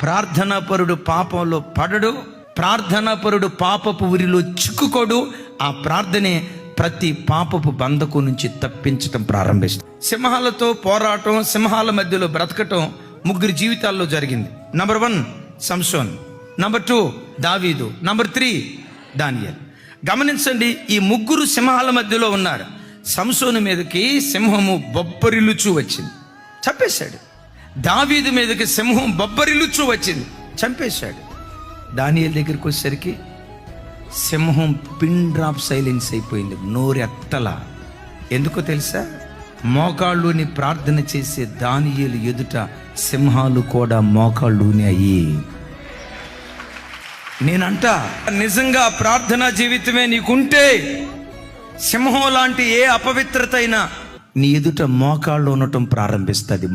ప్రార్థనాపరుడు పాపంలో పడడు, ప్రార్థనాపరుడు పాపపు ఉరిలో చిక్కుకోడు. ఆ ప్రార్థనే ప్రతి పాపపు బంధకు నుంచి తప్పించటం ప్రారంభిస్తుంది. సింహాలతో పోరాటం, సింహాల మధ్యలో బ్రతకటం ముగ్గురు జీవితాల్లో జరిగింది. నంబర్ 1 సంసోన్, నంబర్ 2 దావీదు, నంబర్ 3 దానియేలు. గమనించండి, ఈ ముగ్గురు సింహాల మధ్యలో ఉన్నారు. సంసోను మీదకి సింహము బొబ్బరిల్లుచూ వచ్చింది, చంపేశాడు. దావీదు మీదకి సింహం బొబ్బరిల్లుచూ వచ్చింది, చంపేశాడు. దానియేలు దగ్గరికి వచ్చేసరికి సింహం పిన్ డ్రాప్ సైలెన్స్ అయిపోయింది, నోరెత్తల. ఎందుకో తెలుసా? మోకాళ్ళుని ప్రార్థన చేసే దానియేలు ఎదుట సింహాలు కూడా మోకాళ్ళుని అయ్యి. నేనంట, నిజంగా ప్రార్థనా జీవితమే నీకుంటే సింహం లాంటి ఏ అపవిత్రత అయినా నీ ఎదుట మోకాళ్ళు ఉండటం ప్రారంభిస్తుంది.